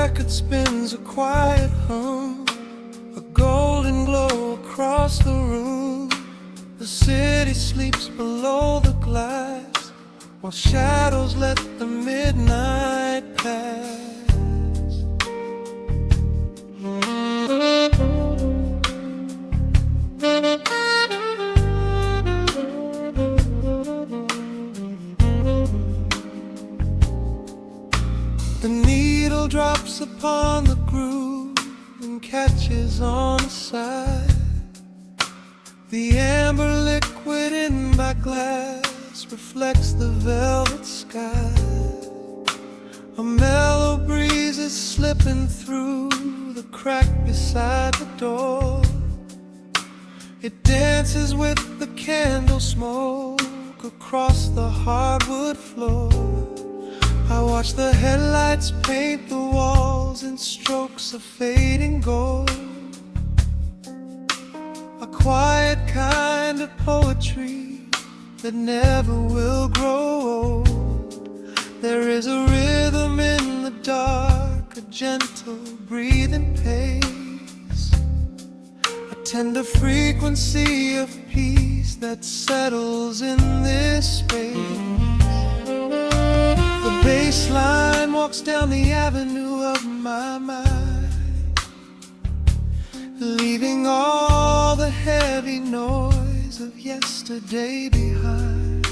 record spins a quiet hum, a golden glow across the room. The city sleeps below the glass, while shadows let the midnight pass. The needle drops upon the groove and catches on the side. The amber liquid in my glass reflects the velvet sky. A mellow breeze is slipping through the crack beside the door. It dances with the candle smoke across the hardwood floor. I watch the headlights paint the walls in strokes of fading gold. A quiet kind of poetry that never will grow old. There is a rhythm in the dark, a gentle breathing pace, a tender frequency of peace that settles in this space. The bassline walks down the avenue of my mind, leaving all the heavy noise of yesterday behind.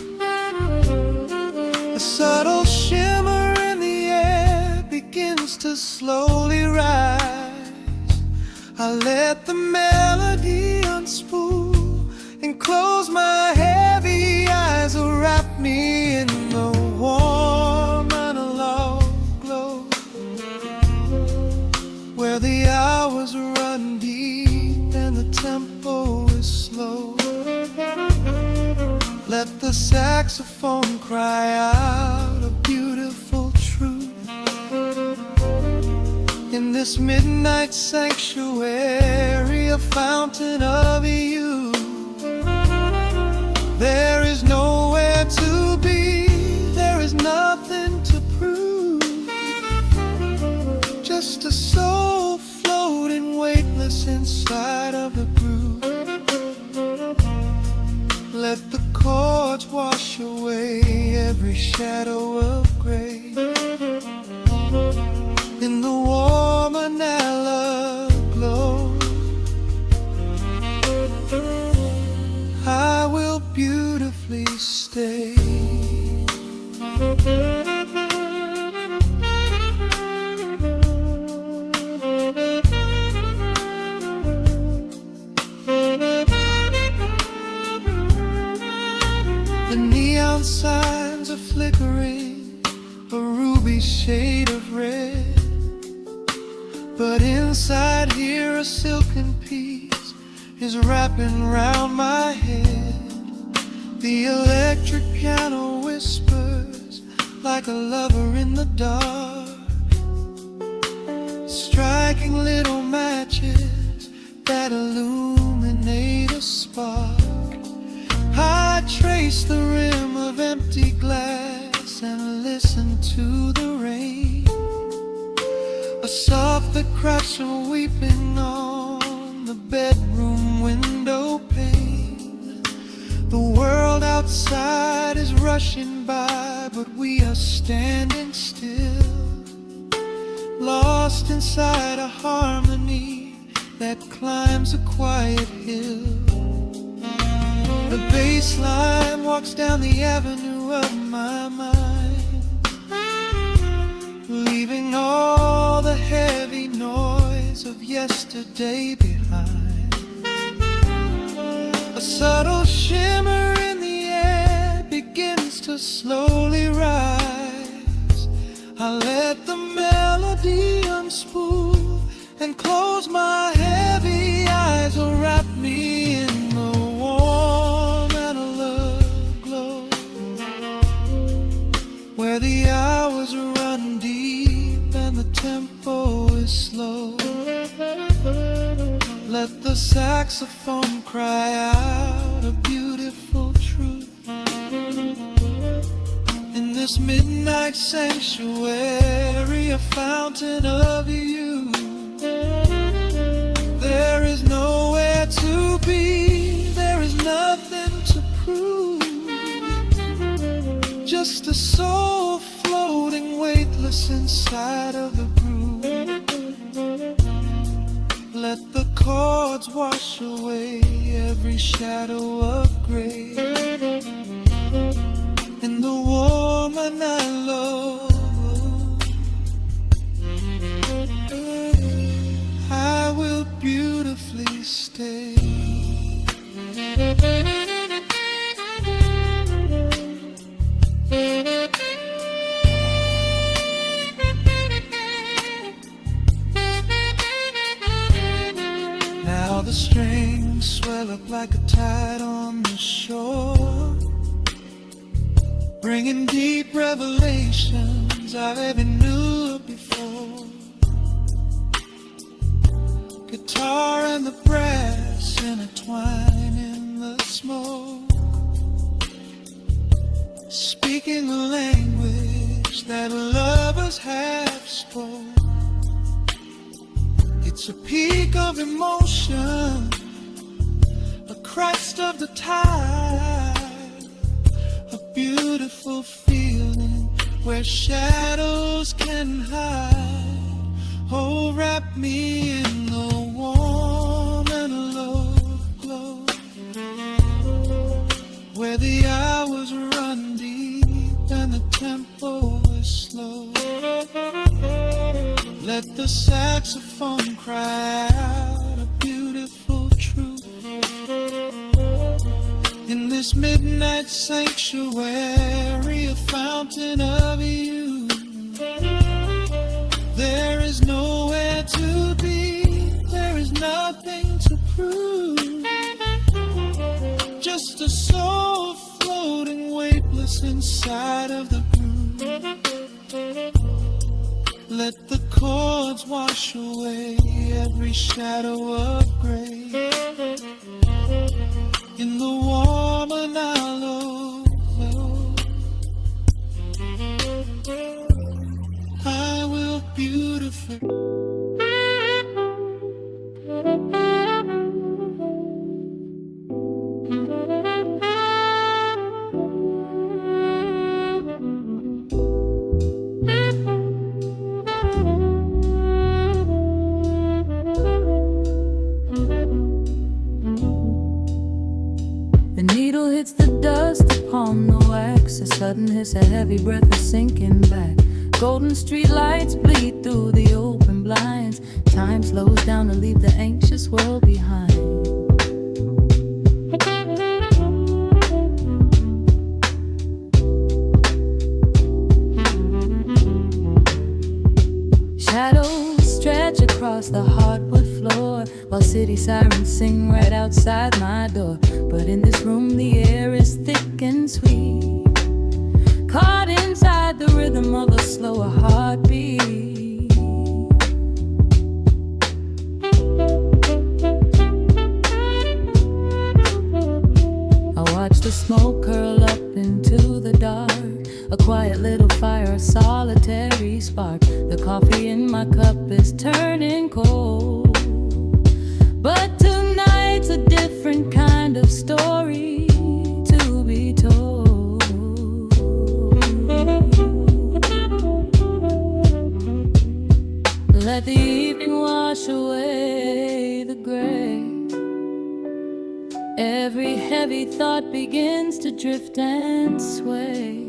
A subtle shimmer in the air begins to slowly rise. I let the melody unspool and close my heavy eyes, wrap me in the warm analog glow, where the hours run deep and the tempo is slow. Let the saxophone cry out a beautiful truth in this midnight sanctuary, a fountain of youth. There is nowhere to be, there is nothing to prove, just a soul floating weightless inside of the groove. Let the chords wash away every shadow of gray. In the warm analog glow, I will beautifully stay. The neon signs are flickering, a ruby shade of red. But inside here a silken peace is wrapping round my head. The electric piano whispers like a lover in the dark, striking little matches that illuminate a spark. I trace the rim of empty glass and listen to the rain, a soft crash weeping on the bedroom window pane. The world outside is rushing by, but we are standing still, lost inside a harmony that climbs a quiet hill. The bassline walks down the avenue of my mind, leaving all the heavy noise of yesterday behind. A subtle shimmer in the air begins to slowly rise. I let the melody unspool and close my heavy eyes, or wrap me in the warm analog glow, where the hours run deep and the tempo is slow. Let the saxophone cry out a beautiful truth in this midnight sanctuary, a fountain of you. There is nowhere to be, there is nothing to prove. Just a soul floating weightless inside of the groove. Let the chords wash away every shadow of gray. And the woman I love, I will beautifully stay. Now the strings swell up like a tide on the shore, bringing deep revelations I've ever knew before. Guitar and the brass intertwine in the smoke, speaking a language that lovers have spoke. It's a peak of emotion, a crest of the tide, a beautiful feeling where shadows can hide. Oh, wrap me in the warm and love glow, where the hours run deep and the tempo is slow. Let the saxophone cry out a beautiful truth. In this midnight sanctuary, a fountain of you. There is nowhere to be, there is nothing to prove. Just a soul floating weightless inside of the groove. Let the chords wash away every shadow of gray. In the warm and hollow, I will beautifully. The needle hits the dust upon the wax. A sudden hiss, a heavy breath is sinking back. Golden street lights bleed through the open blinds. Time slows down to leave the anxious world behind. Shadows stretch across the hardwood floor, while city sirens sing right outside my door. But in this room the air is thick and sweet, caught inside the rhythm of a slower heartbeat. I watch the smoke curl up into the dark, a quiet little fire, a solitary spark. The coffee in my cup is turning cold, but tonight's a different kind of story to be told. Let the evening wash away the gray. Every heavy thought begins to drift and sway.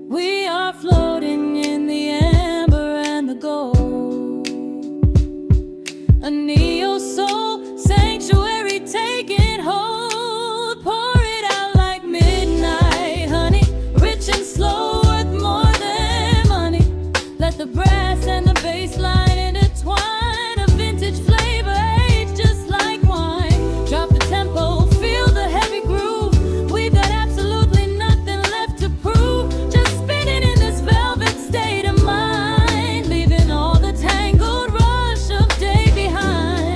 We are floating in the amber and the gold, a neo-soul sanctuary taking hold. Pour it out like midnight honey, rich and slow, worth more than money. Let the brass and the bass line intertwine, a vintage flavor aged just like wine. Drop the tempo, feel the heavy groove. We've got absolutely nothing left to prove. Just spinning in this velvet state of mind, leaving all the tangled rush of day behind.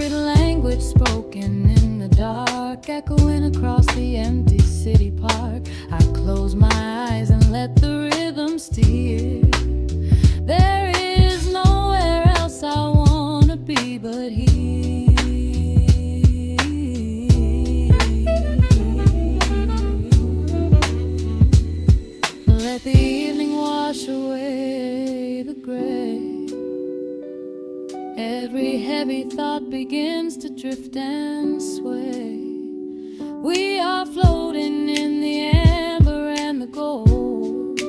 secret language spoken in the dark, echoing across the empty city park. I close my eyes and let the rhythm steer. There is nowhere else I wanna be but here. Let the evening wash away the gray. Every heavy thought begins to drift and sway. We are floating in the amber and the gold,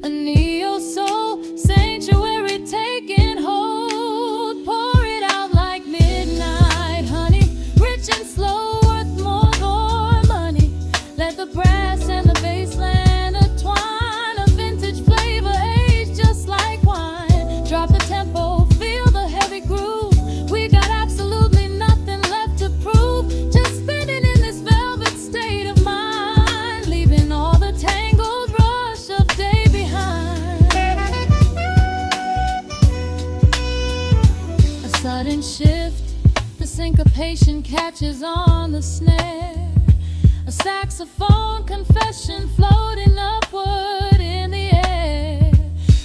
a neo-soul sanctuary taking hold. Pour it out like midnight honey, rich and slow, worth more money. Let the brass and the bassline entwine, a vintage flavor aged just like wine. Drop the tempo, feel the heavy groove. We got absolutely nothing left to prove, just spinning in this velvet state of mind, leaving all the tangled rush of day behind. A sudden shift, the syncopation catches on the snare. A saxophone confession floating upward in the air.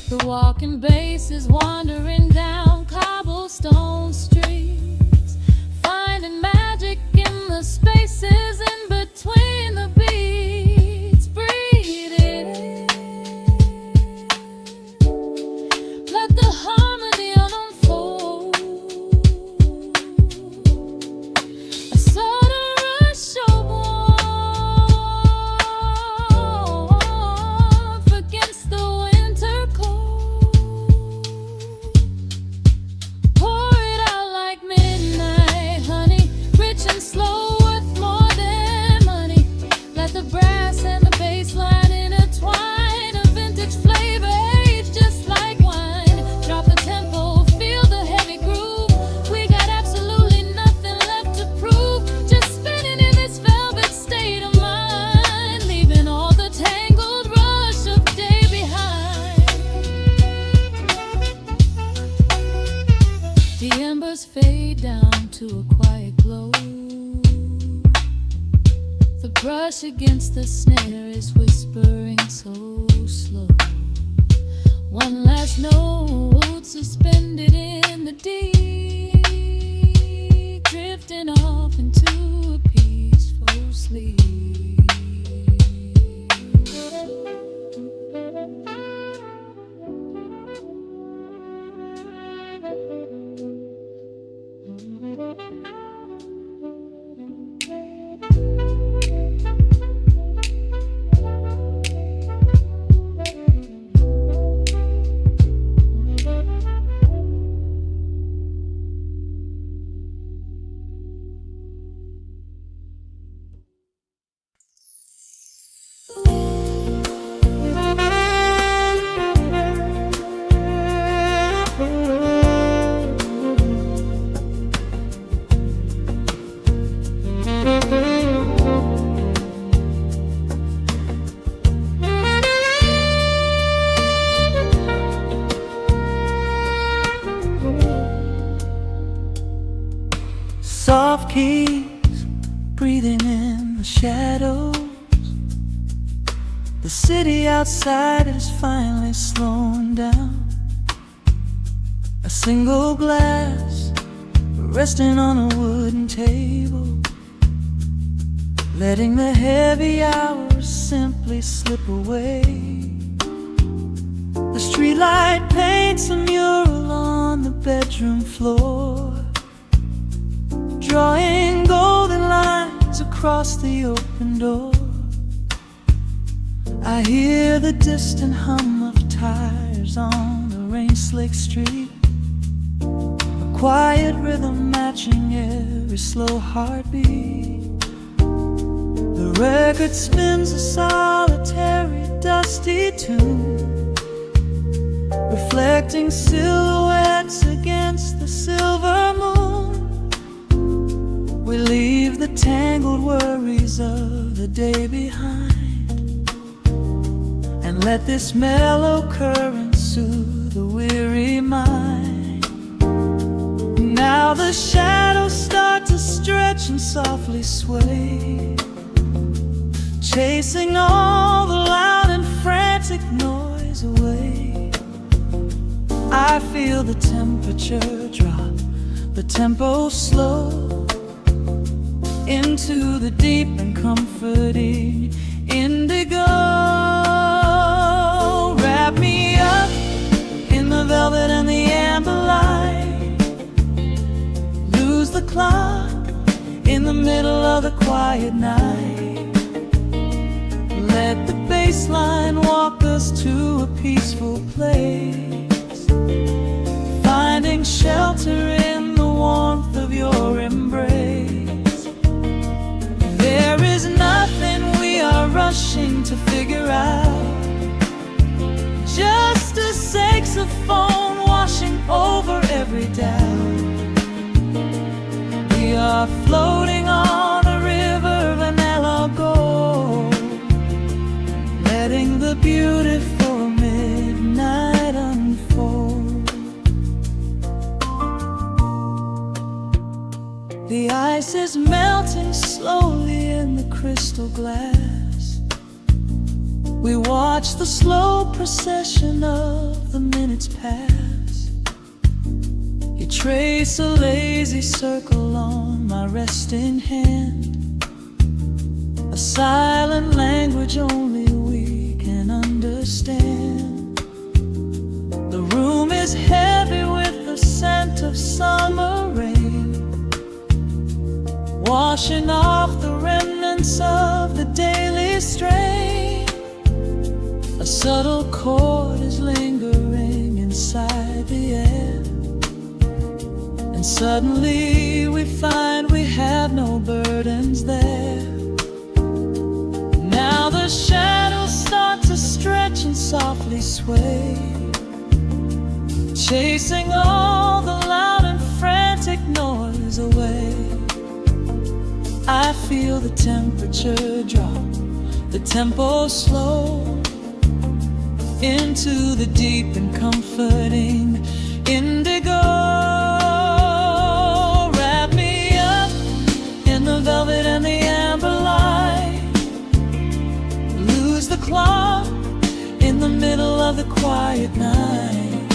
The walking bass is wandering down cobblestone streets, finding magic in the spaces in between the beats. Breathe it in, let the harmony unfold. A sudden rush of warmth against the winter cold. Pour it out like midnight honey, rich and slow, worth more than money. Let the brass and the bassline intertwine, a vintage flavor aged just like wine. Drop the tempo, feel the heavy groove. We got absolutely nothing left to prove, just spinning in this velvet state of mind, leaving all the tangled rush of day behind. The embers fade down to a quiet glow. The brush against the snare is whispering so slow. One last note suspended in the deep, drifting off into a peaceful sleep. Soft keys breathing in the shadows. The city outside is finally slowing down. A single glass resting on a wooden table, letting the heavy hours simply slip away. The streetlight paints a mural on the bedroom floor, drawing golden lines across the open door. I hear the distant hum of tires on the rain-slicked street, a quiet rhythm matching every slow heartbeat. The record spins a solitary, dusty tune, reflecting silhouettes against the silver moon. We leave the tangled worries of the day behind, and let this mellow current soothe the weary mind. Now the shadows start to stretch and softly sway, chasing all the loud and frantic noise away. I feel the temperature drop, the tempo slow, into the deep and comforting indigo. Wrap me up in the velvet and the amber light, lose the clock in the middle of the quiet night. Let the bassline walk us to a peaceful place, finding shelter in the warmth of your embrace. There is nothing we are rushing to figure out, just a saxophone washing over every doubt. We are floating on a river of vanilla gold, letting the beautiful midnight unfold. The ice is melting slowly in the crystal glass. We watch the slow procession of the minutes pass. You trace a lazy circle on my resting hand, a silent language only we can understand. The room is heavy with the scent of summer rain, washing off the remnants of the daily strain. A subtle chord is lingering inside the air, and suddenly we find we have no burdens there. Now the shadows start to stretch and softly sway, chasing all the loud and frantic noise away. I feel the temperature drop, the tempo slow, into the deep and comforting indigo. Wrap me up in the velvet and the amber light, lose the clock in the middle of the quiet night.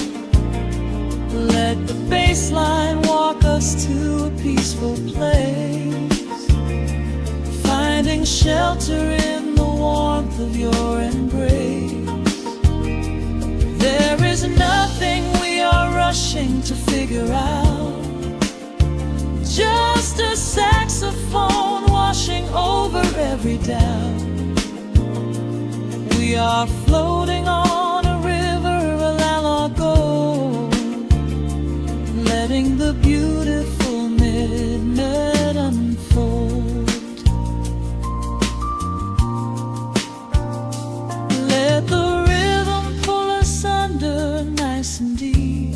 Let the bassline walk us to a peaceful place, finding shelter in the warmth of your embrace. There is nothing we are rushing to figure out, just a saxophone washing over every doubt. We are floating on a river of vanilla gold, letting the beautiful midnight unfold. Let the rhythm pull us under nice and deep,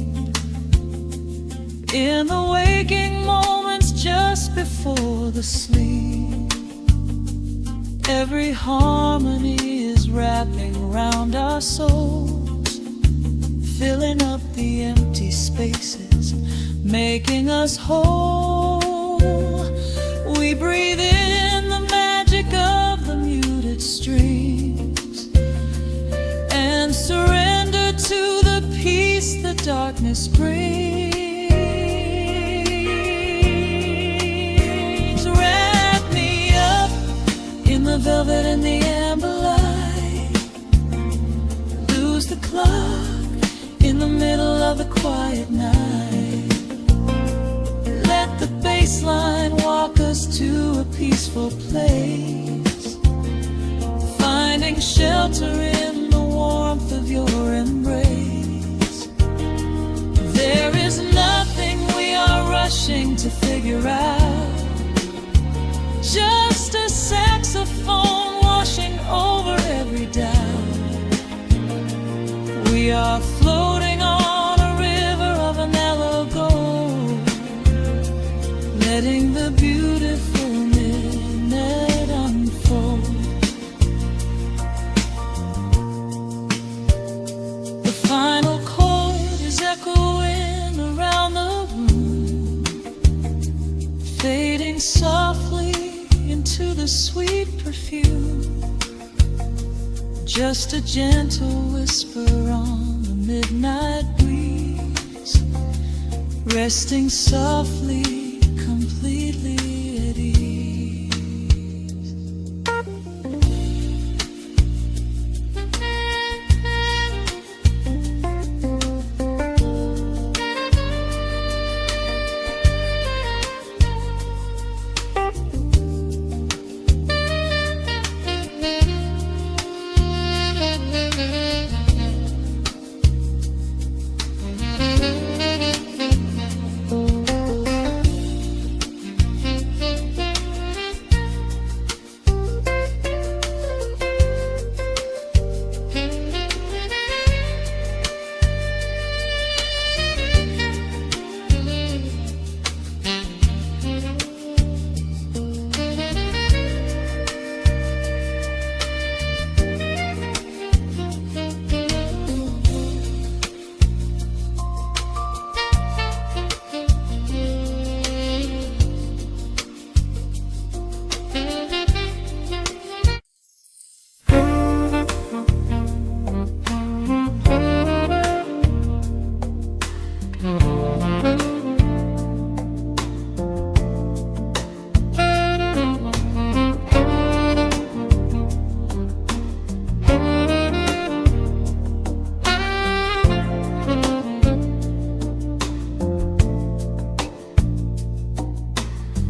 in the waking moments just before the sleep. Every harmony is wrapping around our souls, filling up the empty spaces, making us whole. We breathe in the magic of the muted strings and surrender to the peace the darkness brings. Wrap me up in the velvet and the amber light, lose the clock in the middle of the quiet night. Let the bassline walk us to a peaceful place, finding shelter in the warmth of your embrace. There is nothing we are rushing to figure out, just a saxophone washing over every doubt. We are floating on a river of vanilla gold, letting the beautiful midnight unfold. The final chord is echoing around the room, softly into the sweet perfume, just a gentle whisper on the midnight breeze, resting softly, completely at ease.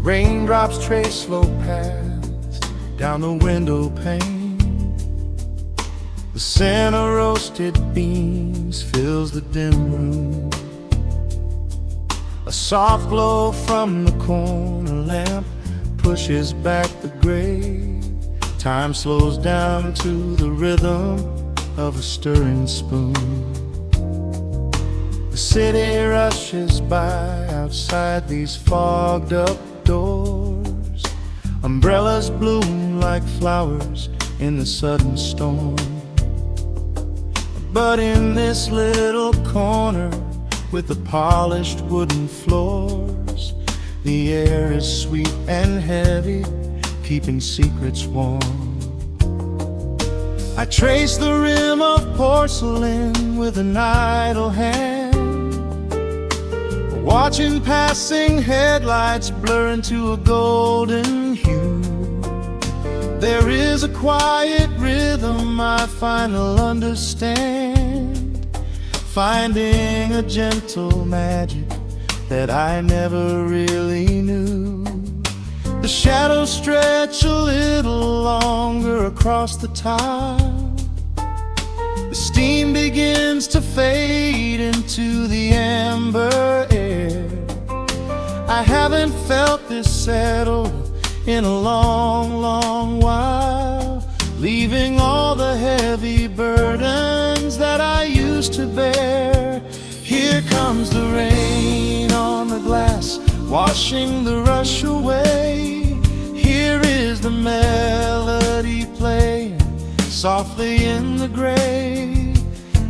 Raindrops trace slow paths down the window pane. The scent of roasted beans fills the dim room. A soft glow from the corner lamp pushes back the gray. Time slows down to the rhythm of a stirring spoon. The city rushes by outside these fogged up doors. Umbrellas bloom like flowers in the sudden storm. But in this little corner with the polished wooden floors, the air is sweet and heavy, keeping secrets warm. I trace the rim of porcelain with an idle hand, watching passing headlights blur into a golden hue. There is a quiet rhythm I finally understand, finding a gentle magic that I never really knew. The shadows stretch a little longer across the tile. The steam begins to fade into the amber air. I haven't felt this settled in a long, long while, leaving all the heavy burdens that I used to bear. Here comes the rain on the glass, washing the rush away. Here is the melody playing softly in the gray.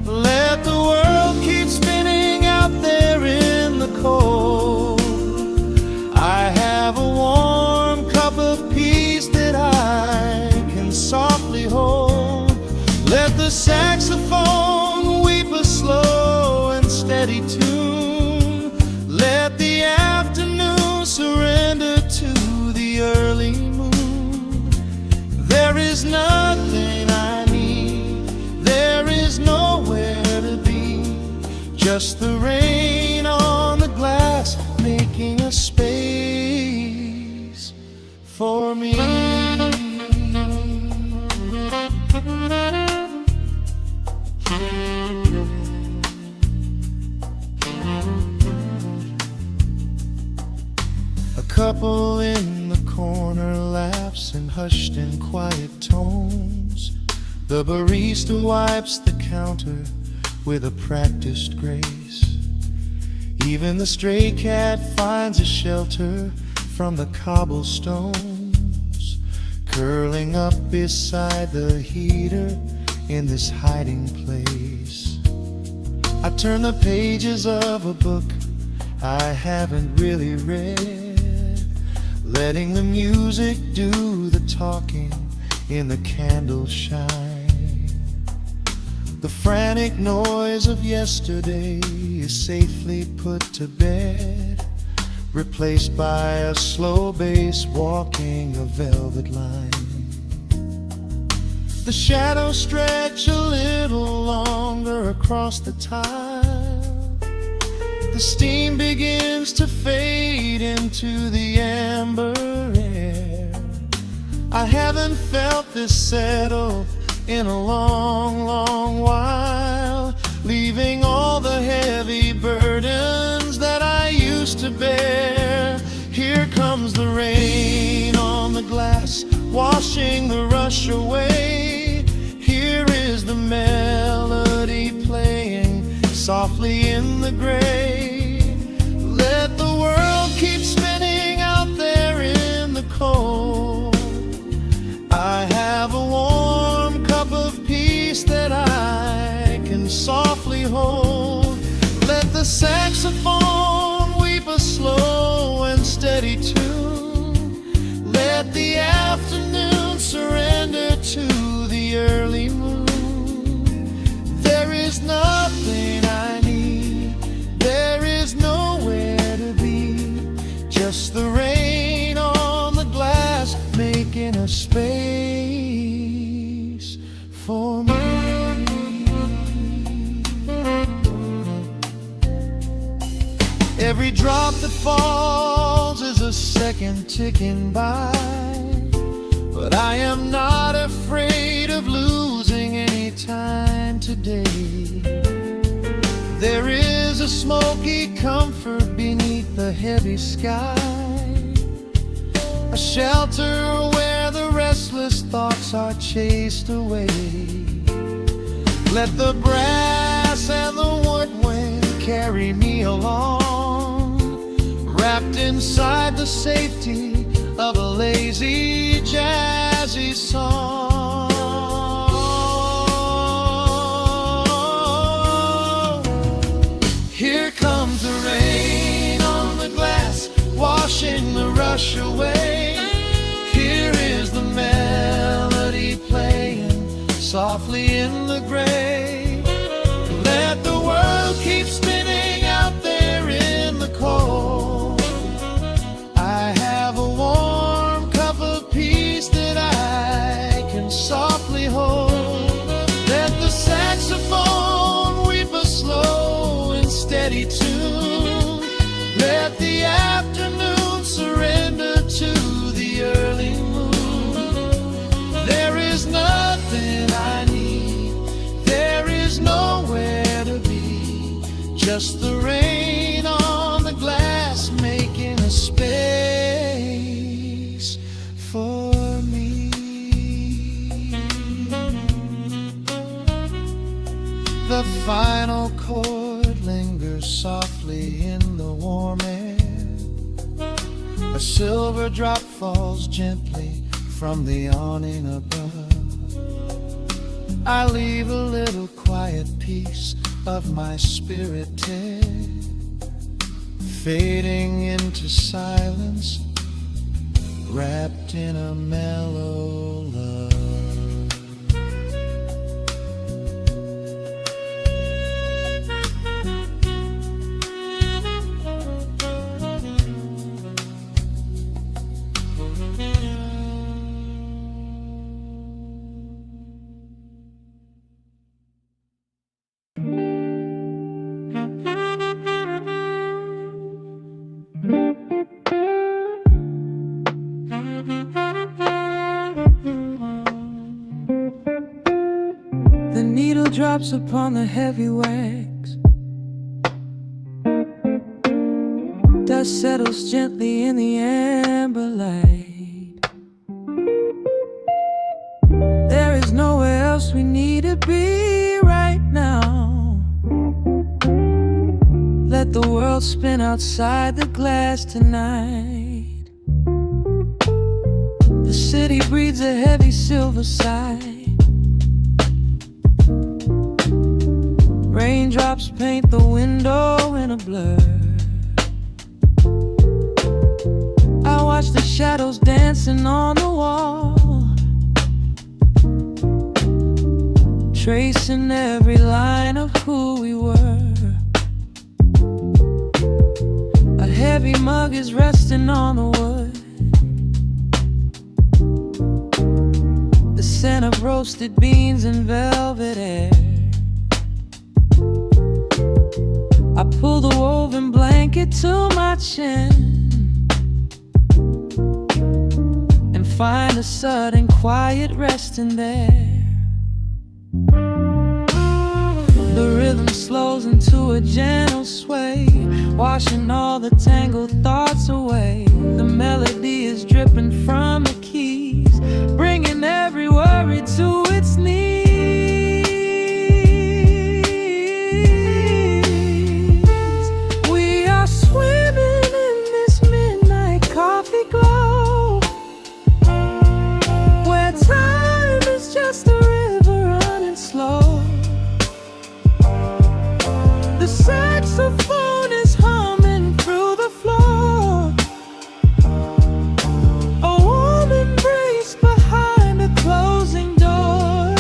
Let the world keep spinning out there in the cold. I have a warm cup of peace that I can softly hold. Let the saxophone weep a slow and steady tune. Let the afternoon surrender to the early moon. There is nothing I need, there is nowhere to be, just the rain on the glass making a space for me. A couple in the corner laughs in hushed and quiet tones. The barista wipes the counter with a practiced grace. Even the stray cat finds a shelter from the cobblestones, curling up beside the heater in this hiding place. I turn the pages of a book I haven't really read, letting the music do the talking in the candle shine. The frantic noise of yesterday is safely put to bed, replaced by a slow bass walking a velvet line. The shadows stretch a little longer across the tile. The steam begins to fade into the amber air. I haven't felt this settle in a long, long while, leaving all the heavy burdens that I used to bear. Here comes the rain on the glass, washing the rush away. Here is the melody playing softly in the gray. Let the world keep spinning out there in the cold. I have a warm cup of peace that I can softly hold. Let the saxophone weep a slow and steady tune. Let the afternoon surrender to the early moon. There is nothing I need, there is nowhere to be, just the rain on the glass making a space for me. Every drop that falls is a second ticking by, but I am not afraid of losing any time today. There is a smoky comfort beneath the heavy sky, a shelter where the restless thoughts are chased away. Let the brass and the woodwind carry me along, wrapped inside the safety of a lazy, jazzy song. Here comes the rain on the glass, washing the rush away. Here is the melody playing softly in the gray. Let the world keep spinning out there in the cold. I have a warm cup of peace that I can softly hold. Let the saxophone weep a slow and steady tune. Let the afternoon surrender to the early moon. There is nothing I need, there is nowhere to be, just the rain on the glass making a space for me. The final chord lingers softly in the warm air. A silver drop falls gently from the awning above. I leave a little quiet piece of my spirit tear, fading into silence, wrapped in a mellow love. The needle drops upon the heavy wax. Dust settles gently in the amber light. There is nowhere else we need to be right now. Let the world spin outside the glass tonight. The city breathes a heavy silver sigh. Raindrops paint the window in a blur. I watch the shadows dancing on the wall, tracing every line of who we were. A heavy mug is resting on the wood, the scent of roasted beans and velvet air. I pull the woven blanket to my chin and find a sudden quiet resting there. The rhythm slows into a gentle sway, washing all the tangled thoughts away. The melody is dripping from the keys, bringing every worry to its knees. We are swimming in this midnight coffee glow, where time is just a river running slow. The saxophone is humming through the floor, a warm embrace behind a closing door.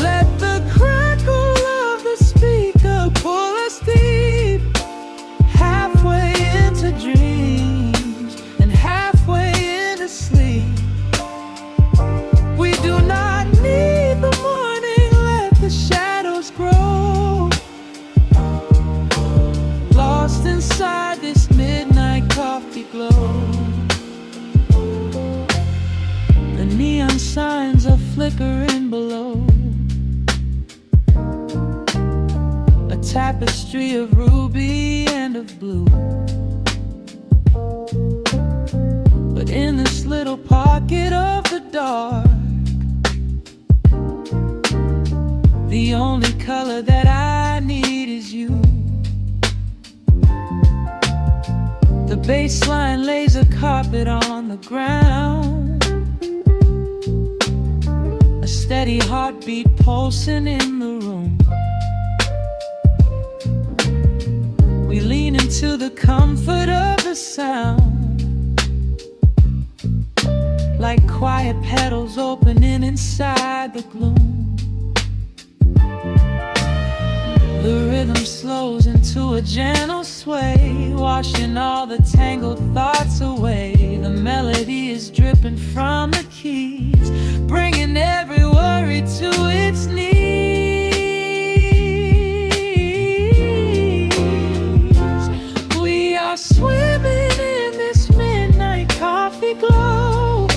Let the crackle of the speaker pull us deep, halfway into dreams and halfway into sleep. We do not need the morning, let the shadows grow. Lost inside this midnight coffee glow. The neon signs are flickering below, a tapestry of ruby and of blue. But in this little pocket of the dark, the only color that I need is you. The bassline lays a carpet on the ground, a steady heartbeat pulsing in the room. We lean into the comfort of the sound, like quiet petals opening inside the gloom. The rhythm slows into a gentle sway, washing all the tangled thoughts away. The melody is dripping from the keys, bringing every worry to its knees. We are swimming in this midnight coffee glow,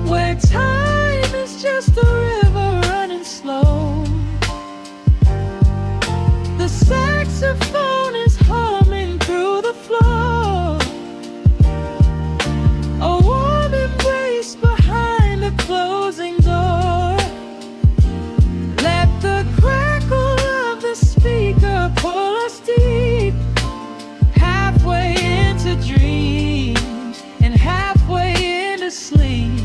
where time is just a river running slow. The saxophone is humming through the floor, a warm embrace behind a closing door. Let the crackle of the speaker pull us deep, halfway into dreams and halfway into sleep.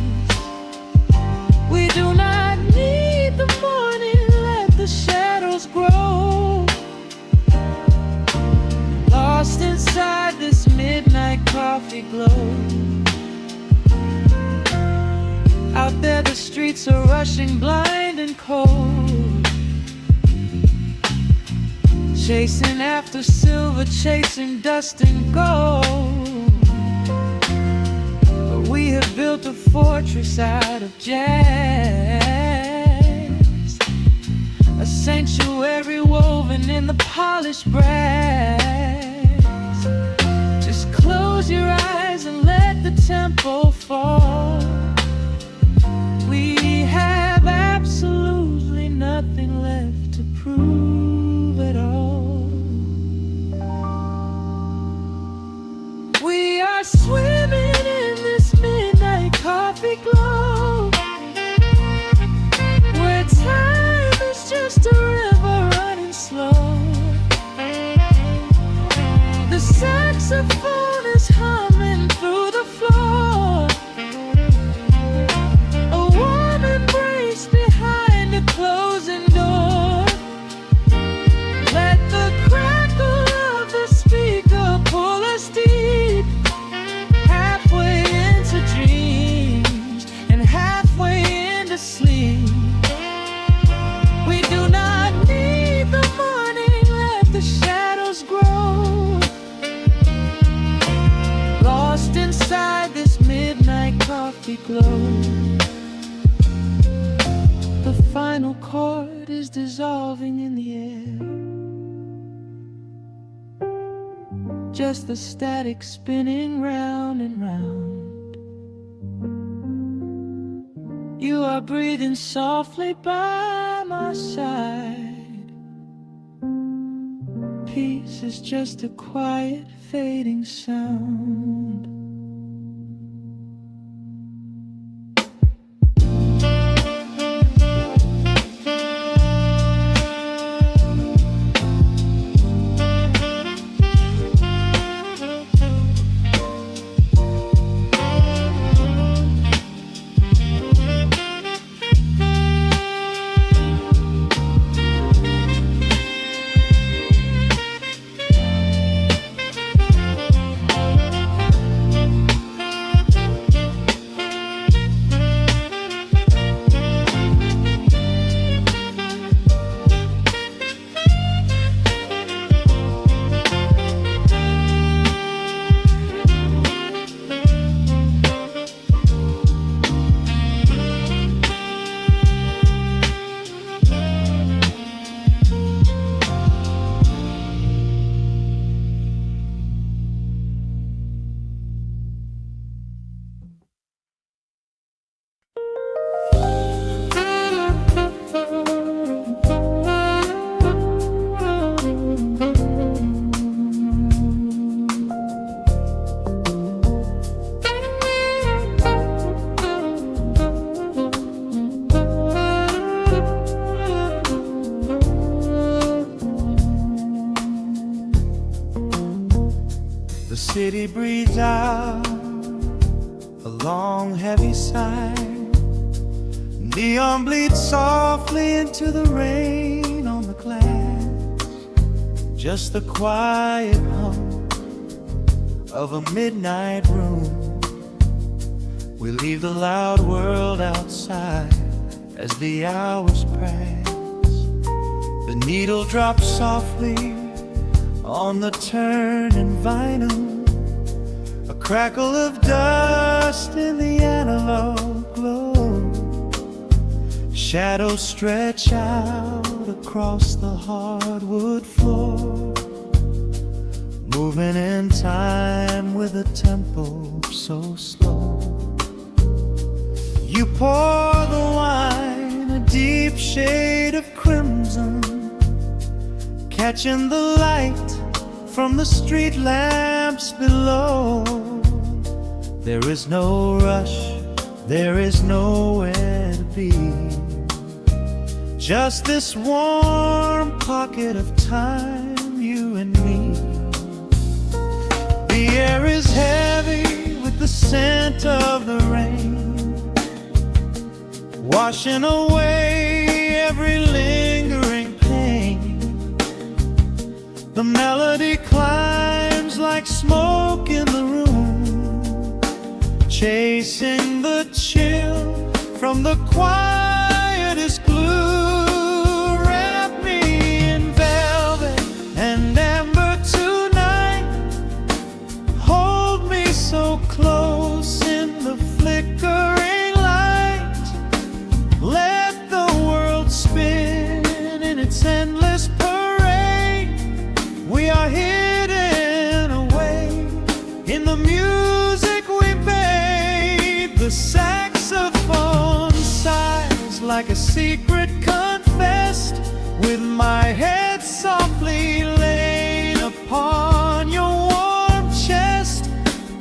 We do not need the morning, let the shadows grow. Lost inside this midnight coffee glow. Out there the streets are rushing blind and cold, chasing after silver, chasing dust and gold. But we have built a fortress out of jazz, a sanctuary woven in the polished brass. Just close your eyes and let the tempo fall. We have absolutely nothing left to prove at all. We are swimming in this midnight coffee glow, where time is just a river running slow. The saxophone is humming through the floor, a warm embrace behind a closing door. Let the crackle of the speaker pull us deep, glow. The final chord is dissolving in the air, just the static spinning round and round. You are breathing softly by my side. Peace is just a quiet fading sound. The city breathes out a long heavy sigh. Neon bleeds softly into the rain on the glass. Just the quiet hum of a midnight room. We leave the loud world outside as the hours pass. The needle drops softly on the turning vinyl. A crackle of dust in the analog glow. Shadows stretch out across the hardwood floor, moving in time with a tempo so slow. You pour the wine, a deep shade of crimson, catching the light from the street lamps below. There is no rush, there is nowhere to be. Just this warm pocket of time, you and me. The air is heavy with the scent of the rain, washing away every lingering pain. The melody climbs like smoke in the room, chasing the chill from the quietest glue. Wrap me in velvet and amber tonight. Hold me so close in the flickering light. Let the world spin in its endless parade. We are hidden away in the music we made. The saxophone sighs like a secret confessed, with my head softly laid upon your warm chest.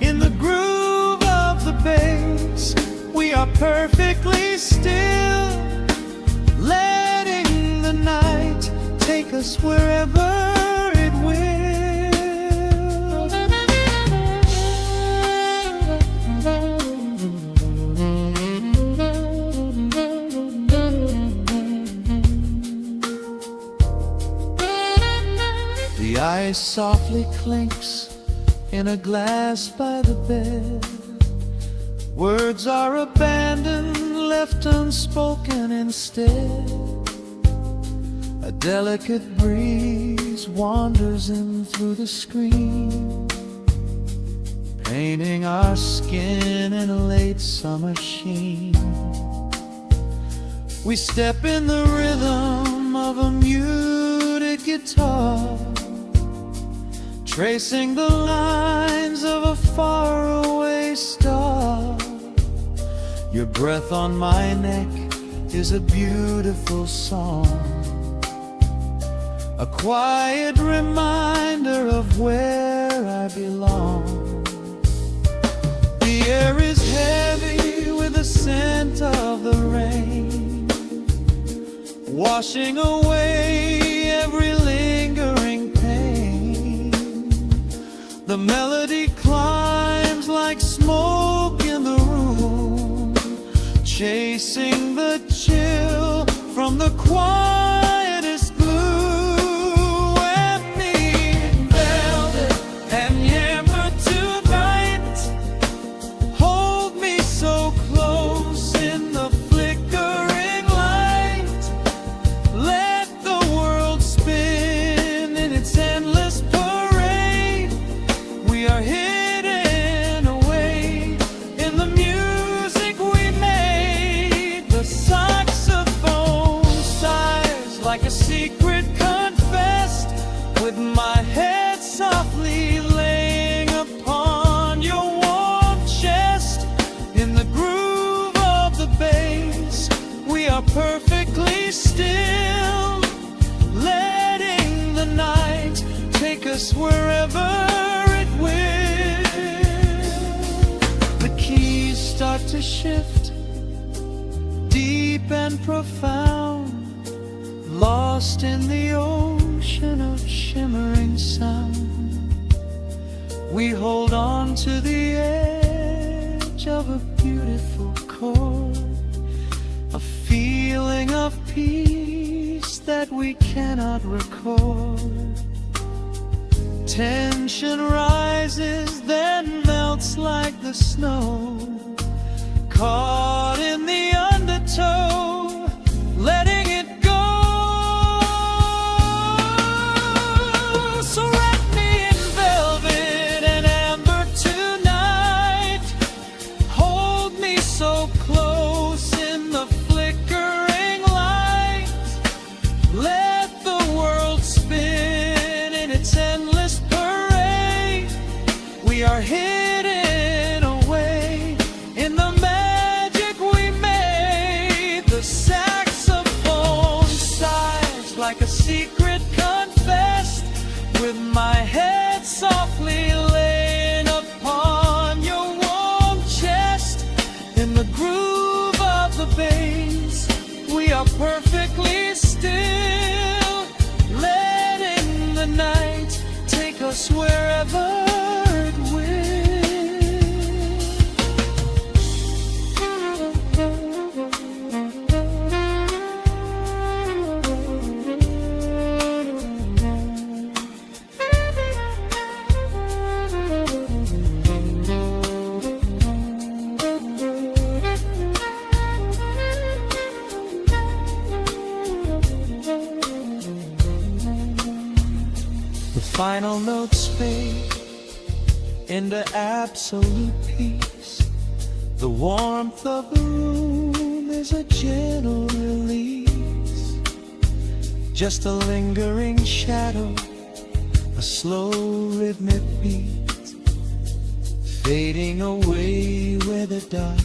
In the groove of the bass, we are perfectly still, letting the night take us wherever it will. The ice softly clinks in a glass by the bed. Words are abandoned, left unspoken instead. A delicate breeze wanders in through the screen, painting our skin in a late summer sheen. We step in the rhythm of a muted guitar, tracing the lines of a faraway star. Your breath on my neck is a beautiful song, a quiet reminder of where I belong. The air is heavy with the scent of the rain, washing away every lingering pain. The melody climbs like smoke in the room, chasing the chill from the quietest blue. And me in velvet and amber tonight, hold me so close in the flickering light. Let the world spin in its endless parade. We are hidden away in the music we made. The saxophone sighs like a secret confessed, with my head softly laying upon your warm chest. In the groove of the bass, we are perfectly still, letting the night take us wherever it will. The keys start to shift, deep and profound, lost in the ocean of shimmering sound. We hold on to the edge of a beautiful chord, a feeling of peace that we cannot record. Tension rises, then melts like the snow, caught in the undertow, letting it go. So wrap me in velvet and amber tonight, hold me so close in the flickering light. Let the world spin in its endless parade. We are hidden away in the magic we made. The saxophone sighs like a secret confessed, with my head softly laying upon your warm chest. In the groove of the bass, we are perfectly still, letting the night take us wherever it will. The final notes fade into absolute peace. The warmth of the room is a gentle release, just a lingering shadow, a slow rhythmic beat, fading away where the dark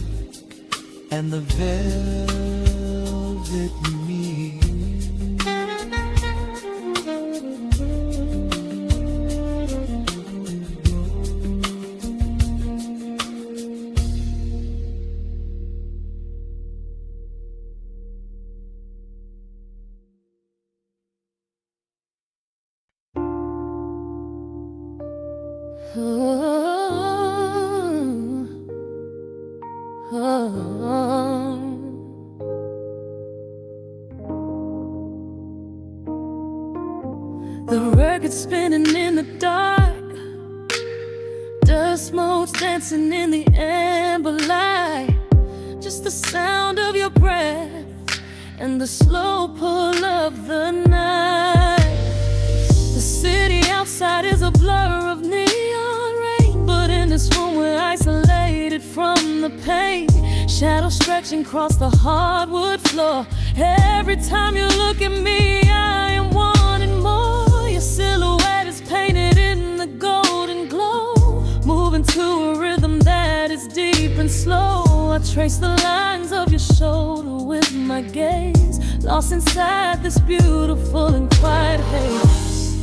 and the velvet meet. The record spinning in the dark, dust motes dancing in the amber light. Just the sound of your breath and the slow pull of the night. The city outside is a blur of neon rain, but in the this room, we're isolated from the pain. Shadows stretching across the hardwood floor. Every time you look at me, I am wanting more. Your silhouette is painted in the golden glow, moving to a rhythm that is deep and slow. I trace the lines of your shoulder with my gaze, lost inside this beautiful and quiet haze.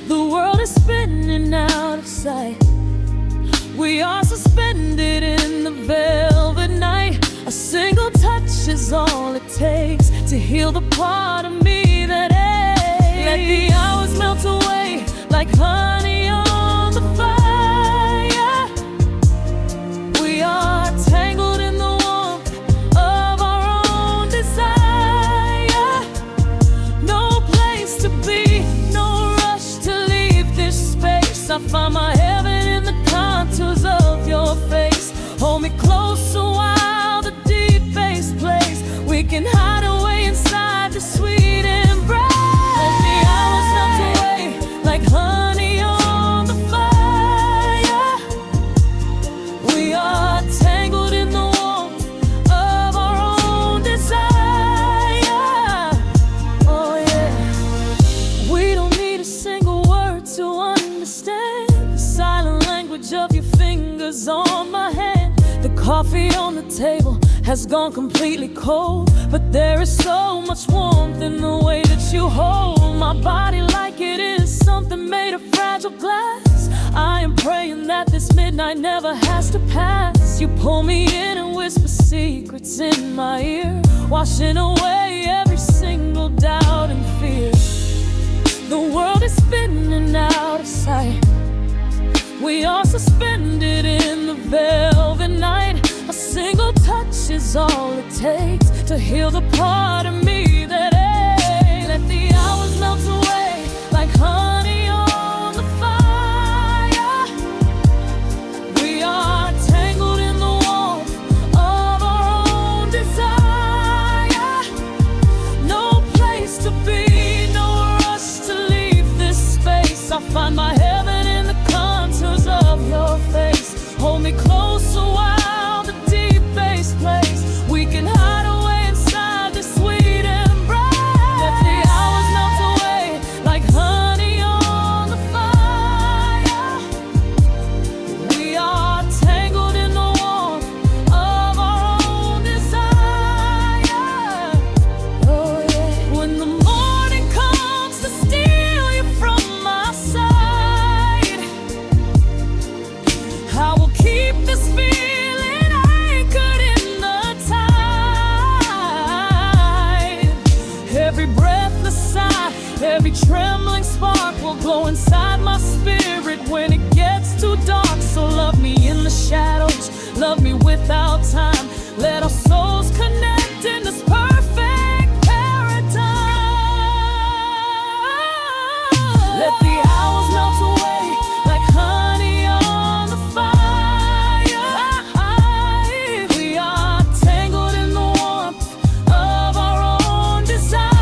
The world is spinning out of sight. We are suspended in the velvet night. A single touch is all it takes to heal the part of me that aches. Let the hours melt away like honey on the fire. We are tangled in the warmth of our own desire. No place to be, no rush to leave this space. I find my heaven in the contours of your face. Hold me close a while the deep bass plays. We can hide away inside the sweet embrace. Let the hours melt away like honey on the fire. We are tangled in the warmth of our own desire. Oh yeah. We don't need a single word to understand the silent language of your fingers on my hand. The coffee on the table has gone completely cold, but there is so much warmth in the way that you hold my body like it is something made of fragile glass. I am praying that this midnight never has to pass. You pull me in and whisper secrets in my ear, washing away every single doubt and fear. The world is spinning out of sight. We are suspended in the velvet night. A single touch is all it takes to heal the part of me that aches. Let the hours melt away like honey on the fire. We are tangled in the warmth of our own desire. No place to be, no rush to leave this space. I find my heaven in the contours of your face. Hold me close a while the deep bass plays. We can hide away inside this sweet embrace. Let the hours melt away like honey on the fire. We are tangled in the warmth of our own desire. Oh yeah. When the morning comes to steal you from my side, I will keep this feeling anchored in the tide. Every breathless sigh, every trembling spark will glow inside my spirit when it gets too dark. So love me in the shadows, love me without time. Let our souls connect in this perfect paradise. Let the hours melt away like honey on the fire. We are tangled in the warmth of our own desire.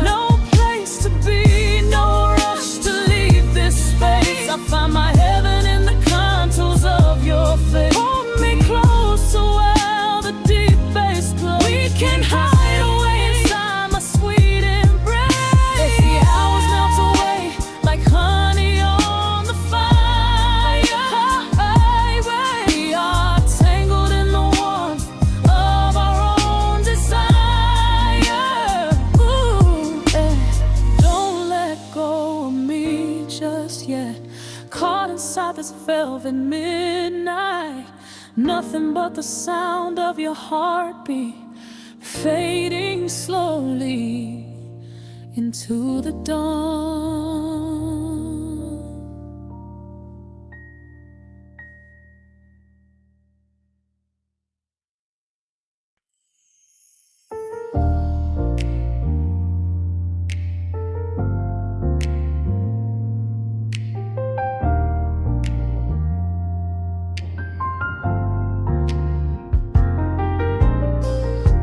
No place to be, no rush to leave this space. I find my heaven in the contours of your face. Hold me close so well the deep bass plays. We can hide away inside my sweet embrace. Let the hours melt away like honey on the fire. We are tangled in the warmth of our own desire. Ooh, don't let go of me just yet. Caught inside this velvet midnight. Nothing but the sound of your heartbeat fading slowly into the dawn.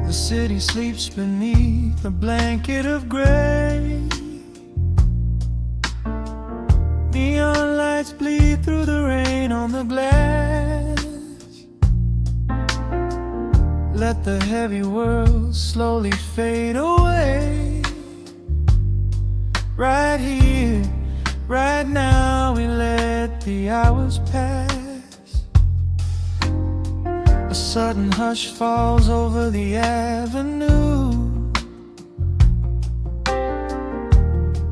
The city sleeps beneath a blanket of gray. Neon lights bleed through the on the glass. Let the heavy world slowly fade away. Right here, right now, we let the hours pass. A sudden hush falls over the avenue.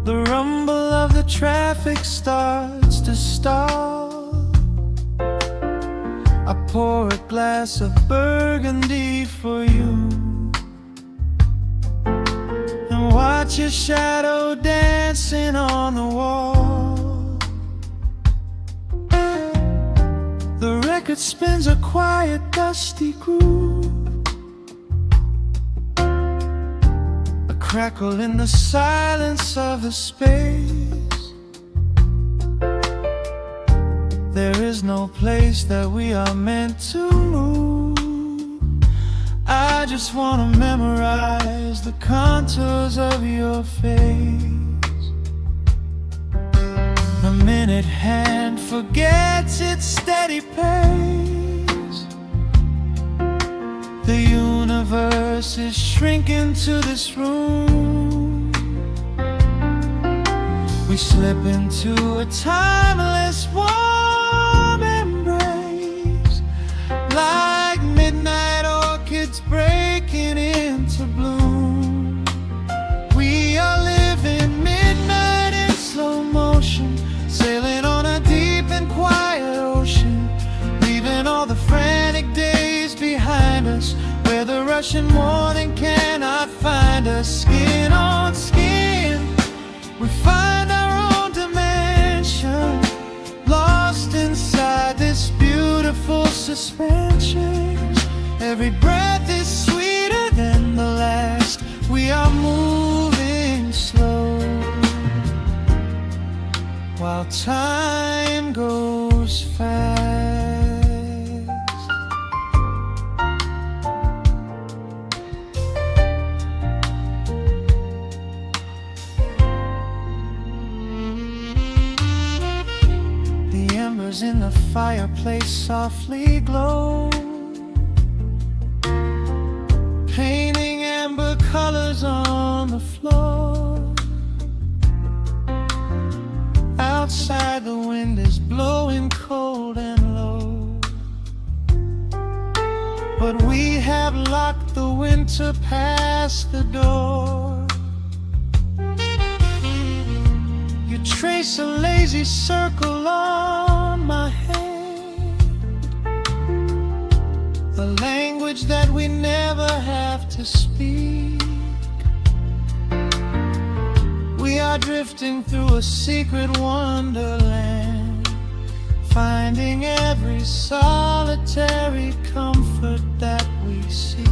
The rumble of the traffic starts to stall. I pour a glass of burgundy for you and watch your shadow dancing on the wall. The record spins a quiet, dusty groove, a crackle in the silence of the space. There is no place that we are meant to move. I just wanna memorize the contours of your face. The minute hand forgets its steady pace. The universe is shrinking to this room. We slip into a timeless warm embrace, like midnight orchids breaking into bloom. We are living midnight in slow motion, sailing on a deep and quiet ocean, leaving all the frantic days behind us, where the rushing morning cannot find us. Skin on skin, we find our own dimension, lost inside this beautiful suspension. Every breath is sweeter than the last. We are moving slow, while time goes fast. In the fireplace softly glow, painting amber colors on the floor. Outside the wind is blowing cold and low, but we have locked the winter past the door. You trace a lazy circle on my hand, a language that we never have to speak. We are drifting through a secret wonderland, finding every solitary comfort that we seek.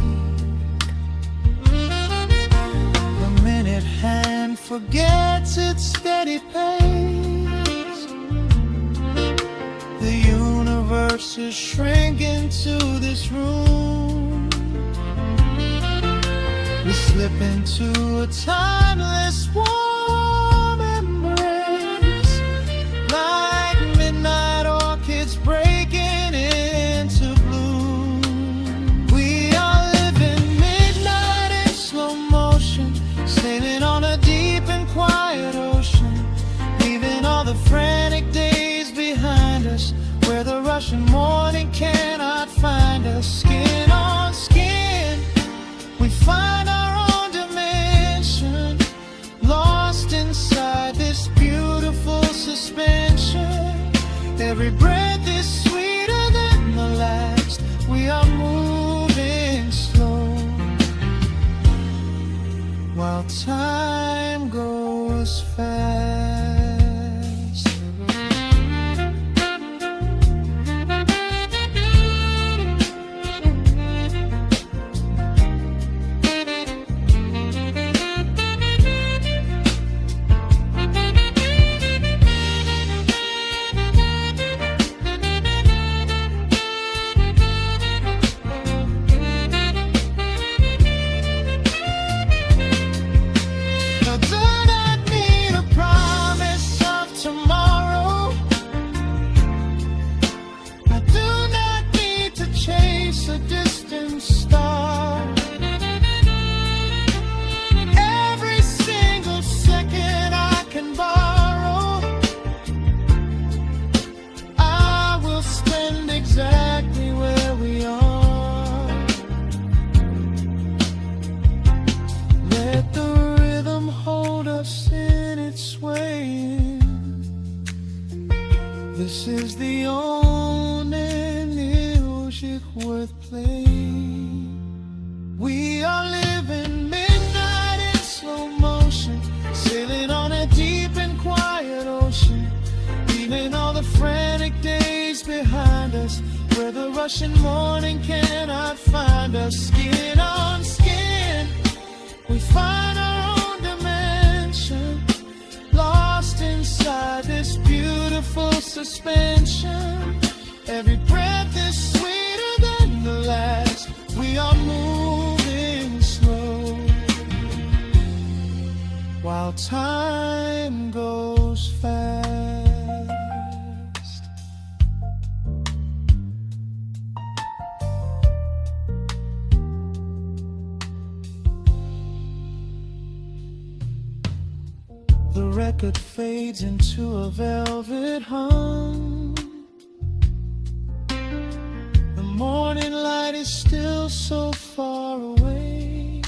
The minute hand forgets its steady pace. The universe is shrinking to this room. We slip into a timeless warm embrace, like midnight orchids breaking into bloom. We are living midnight in slow motion, sailing on a deep and quiet ocean, leaving all the frantic days behind us, where the rushing morning cannot find us. Skin on skin, we find our own dimension, lost inside this beautiful suspension. Every breath is sweeter than the last. We are moving slow, while time goes fast. I do not need a prize. is the only music worth playing. We are living midnight in slow motion, sailing on a deep and quiet ocean, leaving all the frantic days behind us, where the rushing morning cannot find us. Skin on skin, we find our own dimension, lost inside this beautiful suspension. Every breath is sweeter than the last. We are moving slow, while time goes fast. The record fades into a velvet hum. The morning light is still so far away.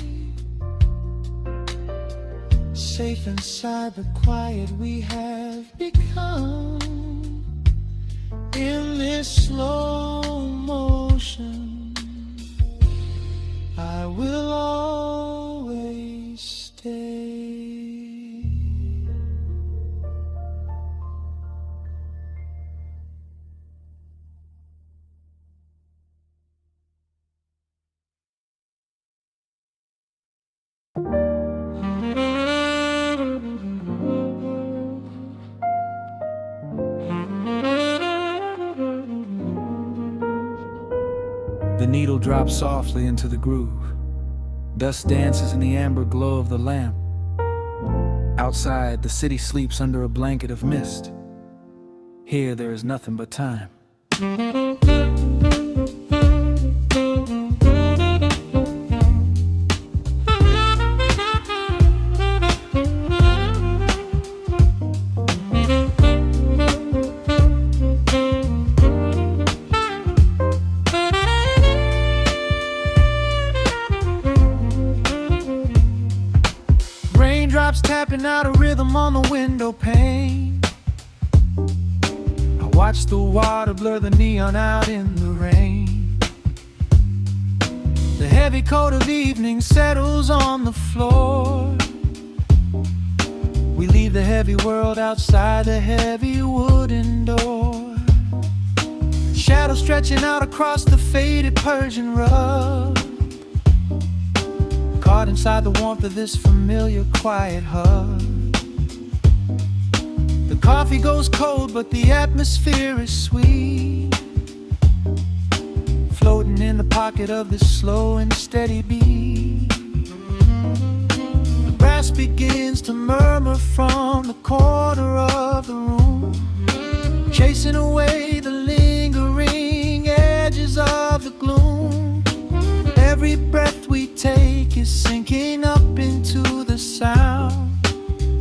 Safe inside the quiet we have become. In this slow motion, I will always stay. The needle drops softly into the groove. Dust dances in the amber glow of the lamp. Outside, the city sleeps under a blanket of mist. Here, there is nothing but time. Raindrops tapping out a rhythm on the window pane. I watch the water blur the neon out in the rain. The heavy coat of evening settles on the floor. We leave the heavy world outside the heavy wooden door. Shadows stretching out across the faded Persian rug, caught inside the warmth of this familiar quiet hug. The coffee goes cold, but the atmosphere is sweet, floating in the pocket of this slow and steady beat. The brass begins to murmur from the corner of the room, chasing away the lingering edges of the gloom. Every breath we take is sinking up into the sound,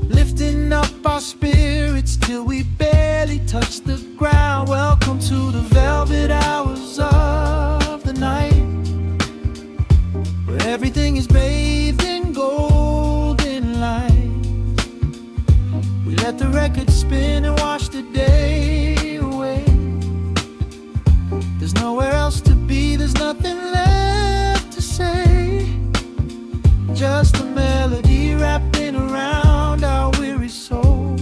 lifting up our spirits till we barely touch the ground. Welcome to the velvet hours of the night, where everything is bathed in golden light. We let the record spin and wash the day away. There's nowhere else to be, there's nothing left to say. Just a melody wrapping around our weary souls,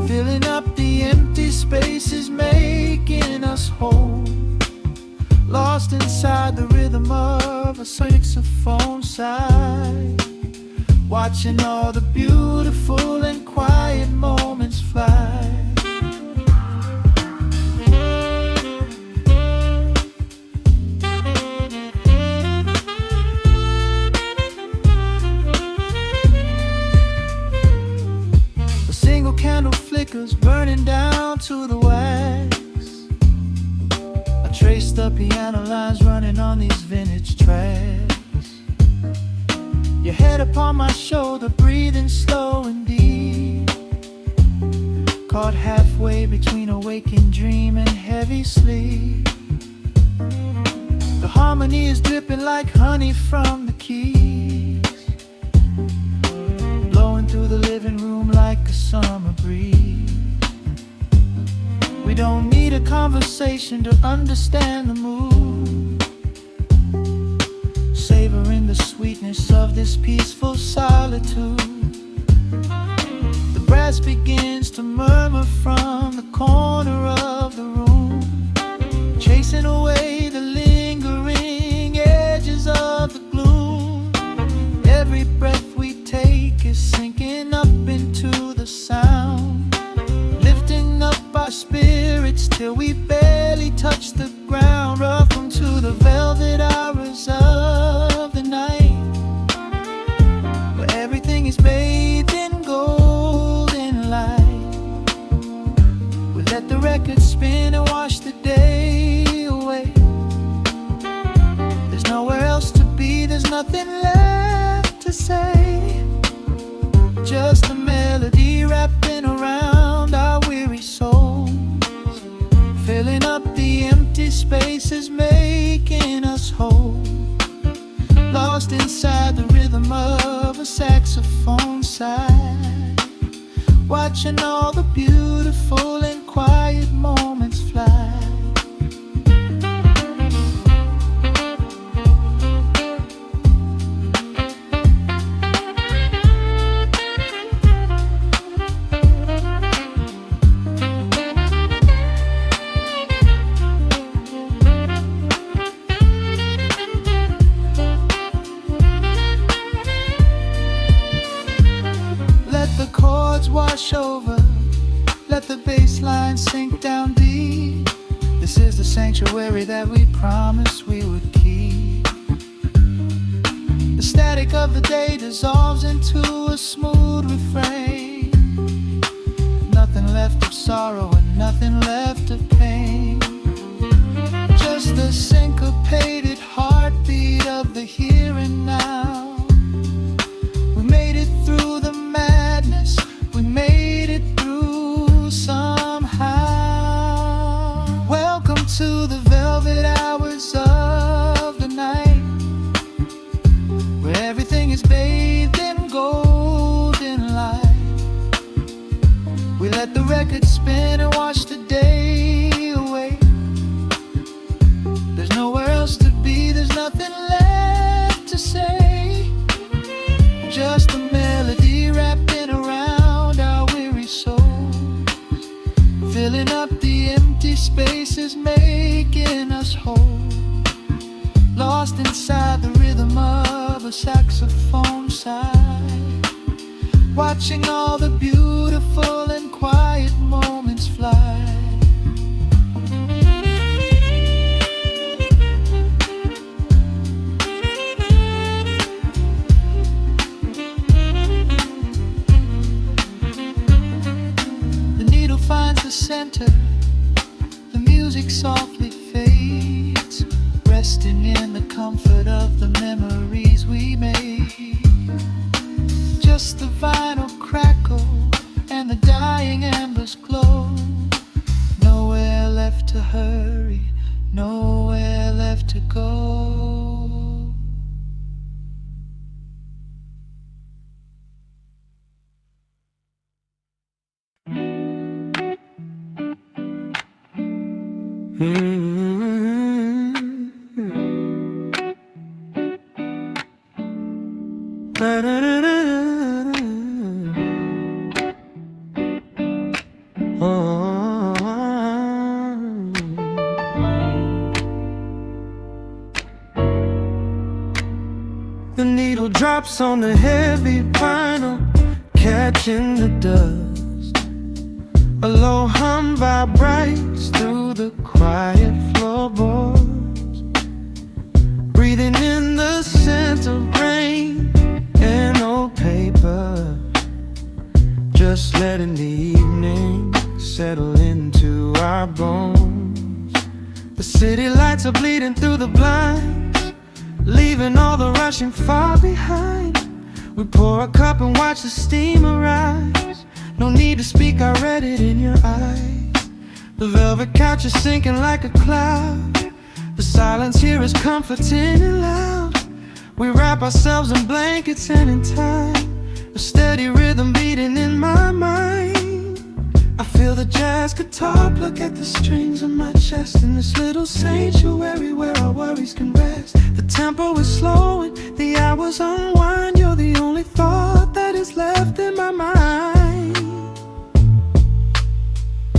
filling up the empty spaces, making us whole. Lost inside the rhythm of a saxophone sigh, watching all the beautiful and quiet moments fly. Candle flickers burning down to the wax. I trace the piano lines running on these vintage tracks. Your head upon my shoulder, breathing slow and deep, caught halfway between a waking dream and heavy sleep. The harmony is dripping like honey from the keys, blowing through the living room like a summer breeze. We We don't need a conversation to understand the mood. Savoring the sweetness of this peaceful solitude. The brass begins to murmur from the corner of the room, chasing away the lingering edges of the gloom. Every breath we take is sinking up into the sound, lifting up our spirits till we barely touch the ground. Welcome to the velvet hours of the night, where everything is bathed in golden light. We let the record spin and wash the day away. There's nowhere else to be, there's nothing left to say. Just a melody wrapping around our weary souls, filling up the empty spaces, making us whole. Lost inside the rhythm of a saxophone sigh, watching all the beautiful and quiet moments fly. Wash over, let the bass line sink down deep. This is the sanctuary that we promised we would keep. The static of the day dissolves into a smooth refrain. Nothing left of sorrow and nothing left of pain. Just the syncopated heartbeat of the here and now. We made it through the madness, we made it through somehow. Welcome to the velvet hours of the night, where everything is bathed in golden light. We let the record spin and wash the day away. There's nowhere else to be, there's nothing left to say. Just a melody wrapping around our weary souls, filling up the empty spaces, making us whole. Lost inside the rhythm of a saxophone sigh, watching all the beautiful and quiet moments fly. Finds the center, the music softly fades, resting in the comfort of the memories we made. Just the vinyl crackle and the dying embers glow. Nowhere left to hurry, nowhere left to go. The needle drops on the heavy vinyl, catching the dust. A low hum vibrates through the quiet floorboards, breathing in the scent of rain and old paper. Just letting the evening settle into our bones. The city lights are bleeding through the blinds, leaving all the rushing far behind. We pour a cup and watch the steam arise. No need to speak, I read it in your eyes. The velvet couch is sinking like a cloud. The silence here is comforting and loud. We wrap ourselves in blankets and in time, a steady rhythm beating in my mind. I I feel the jazz guitar pluck at the strings of my chest, in this little sanctuary where our worries can rest. The tempo is slowing, the hours unwind. You're the only thought that is left in my mind.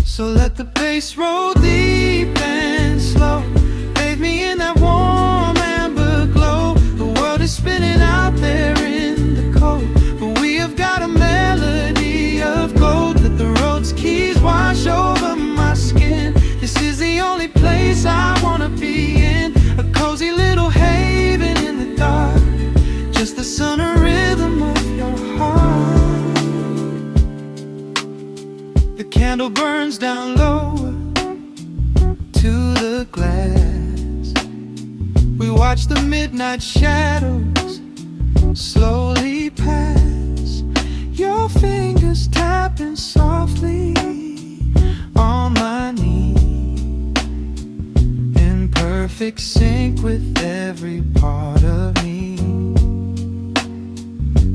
So let the bass roll deep and slow, bathe me in that warm amber glow. The world is spinning out there in the cold, but we have got a melody of gold. Let the road's keys wash over my skin. This is the only place I wanna be in, a cozy little haven in the dark, just the sun and rhythm of your heart. The candle burns down lower to the glass. We watch the midnight shadows slowly pass. Your fingers tapping softly on my knee, in perfect sync with every part of me.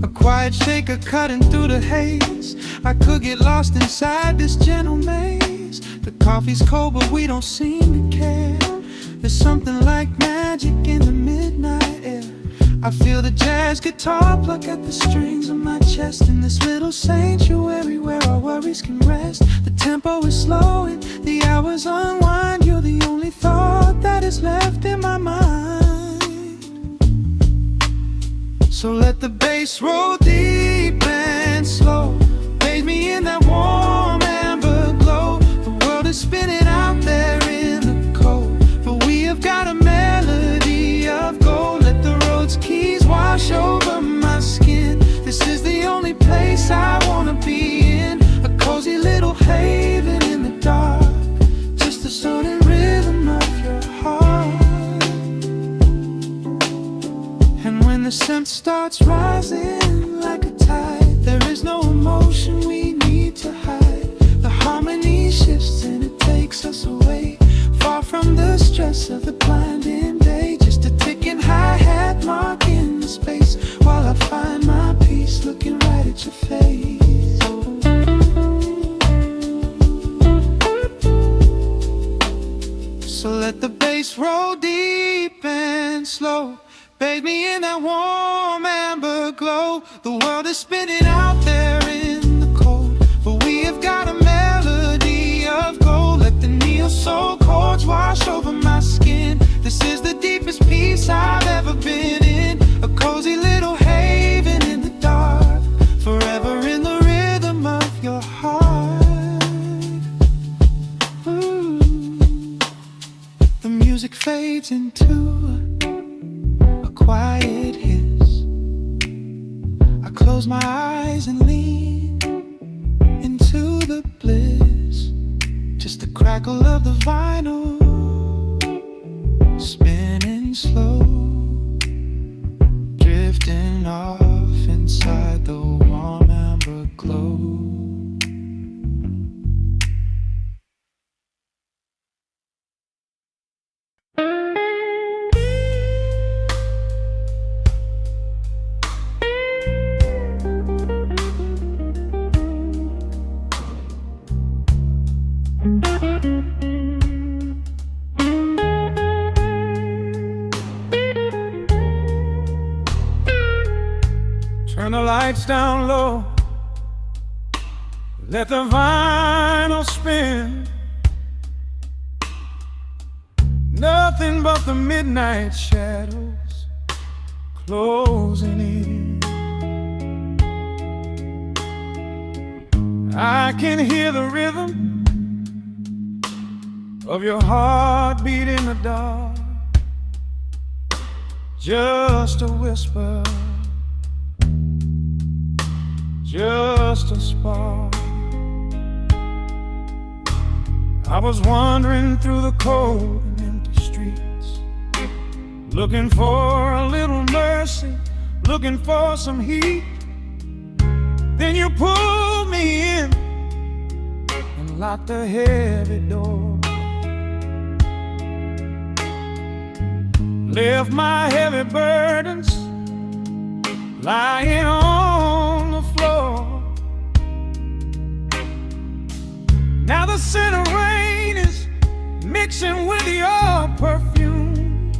A quiet shaker cutting through the haze. I could get lost inside this gentle maze. The coffee's cold but we don't seem to care. There's something like magic in the midnight air. I feel the jazz guitar pluck at the strings of my chest, in this little sanctuary where our worries can rest. The tempo is slowing, the hours unwind. You're the only thought that is left in my mind. So let the bass roll deep and slow, bathe me in that warm amber glow. The world is spinning out there in the cold, but we have got a melody of gold. Let the road's keys wash over my skin. This is the only place I wanna be in, a cozy little haven in the dark, just the sound and rhythm of your heart. And when the scent starts rising like a tide, there is no emotion we need to hide. The harmony shifts and it takes us away, far from the stress of the blinding day. Just a ticking hi-hat marking the space, while I find my peace looking right at your face. So let the bass roll deep and slow, bathe me in that warm amber glow. The world is spinning out there in the cold, but we have got a melody of gold. Let the neo soul chords wash over my skin. This is the deepest peace I've ever been in, a cozy little haven in the dark, forever in the rhythm of your heart. Ooh. The music fades into a quiet hiss. I close my eyes and lean into the bliss, just the crackle of the vinyl spinning slow, drifting off inside the warm amber glow. Turn the lights down low, let the vinyl spin. Nothing but the midnight shadows closing in. I can hear the rhythm of your heartbeat in the dark, just a whisper, just a spark. I was wandering through the cold and empty streets, looking for a little mercy, looking for some heat. Then you pulled me in and locked the heavy door, left my heavy burdens lying on the floor. scent of rain is mixing with your perfume,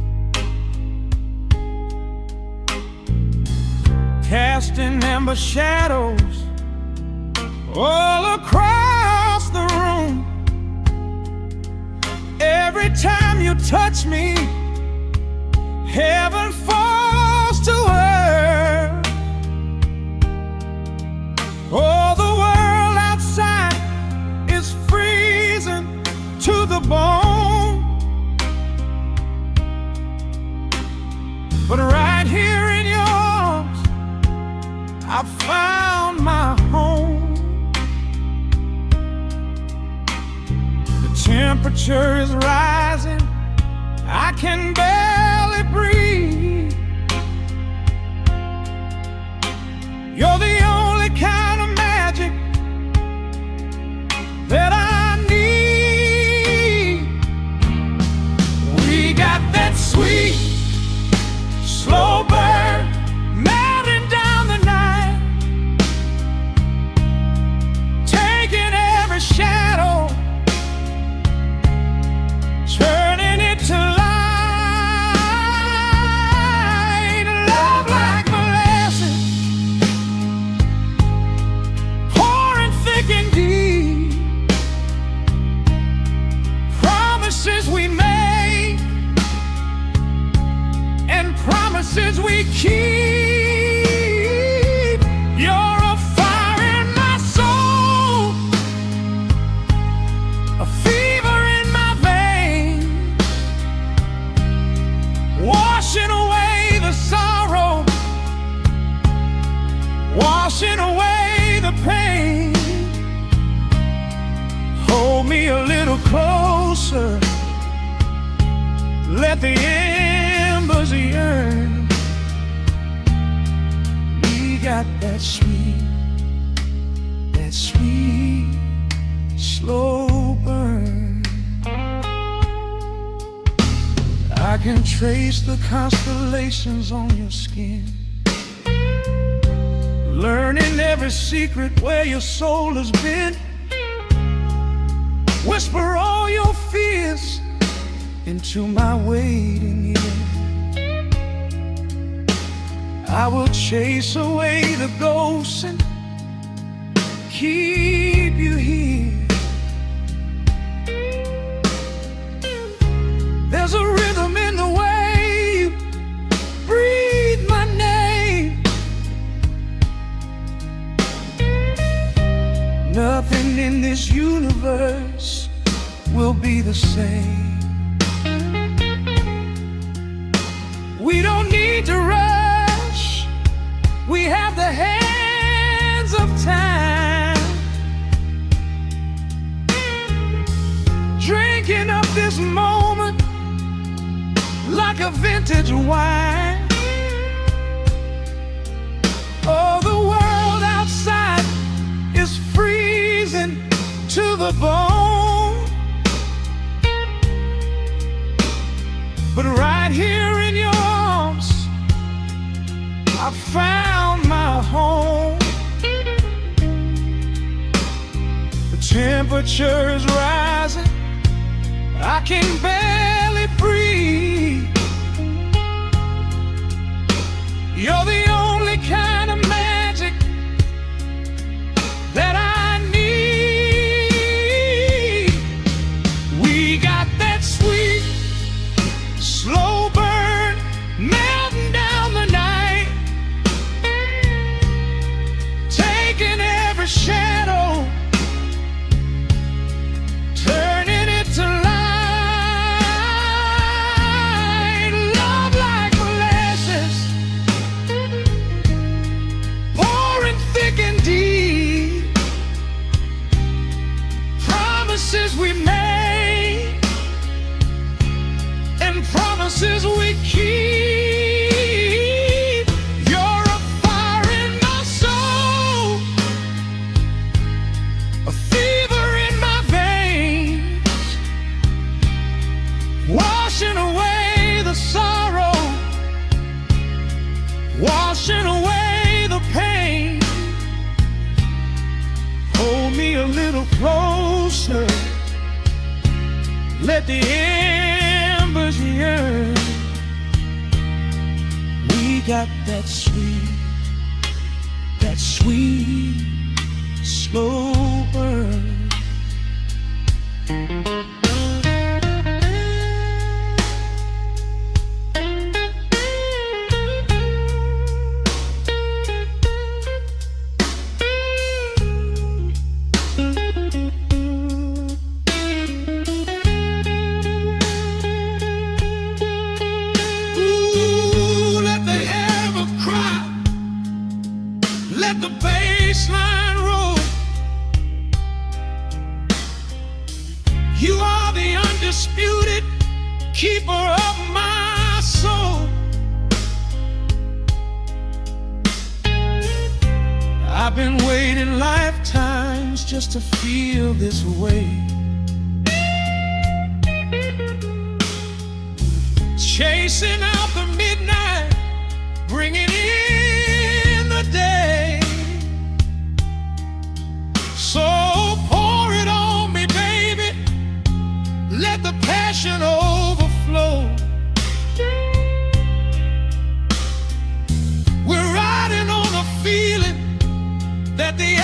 casting amber shadows all across the room. Every time you touch me, heaven falls to earth. Oh, the world outside is freezing to the bone, but right here in your arms I found my home. The temperature is rising, I can barely breathe. You're the only kind of magic that I need. We got that sweet, slow burn melting down the night, taking every shadow, turning it to light. Love like molasses, pouring thick and deep. Promises we make and promises we keep. You're a fire in my soul, a fever in my veins, washing away the sorrow, washing away the pain. Hold me a little closer, let the embers yearn. We got that sweet, slow burn. I can trace the constellations on your skin, learning every secret where your soul has been. Whisper all your fears into my waiting ear. I will chase away the ghosts and keep you here. There's a rhythm in the way you breathe my name. Nothing in this universe will be the same. We don't need to rush, we have the hands of time, drinking up this moment like a vintage wine. Oh, the world outside is freezing to the bone, but right here in your arms I found my home. The temperature is rising, I can barely breathe. You're the only kind of magic that I need. We got that sweet, slow burn melting down the night, taking every shadow, turning it to light. Love like molasses, pouring thick and deep. Promises we made and promises we keep. You're a fire in my soul, a fever in my veins, washing away the sorrow, washing away the pain. Hold me a little closer, Let the embers yearn. We got that sweet, slow burn. Let the bassline roll. You are the undisputed keeper of my soul. I've been waiting lifetimes just to feel this way. Chasing out the midnight, bringing in the day. So pour it on me, baby. Let the passion overflow. We're riding on a feeling that the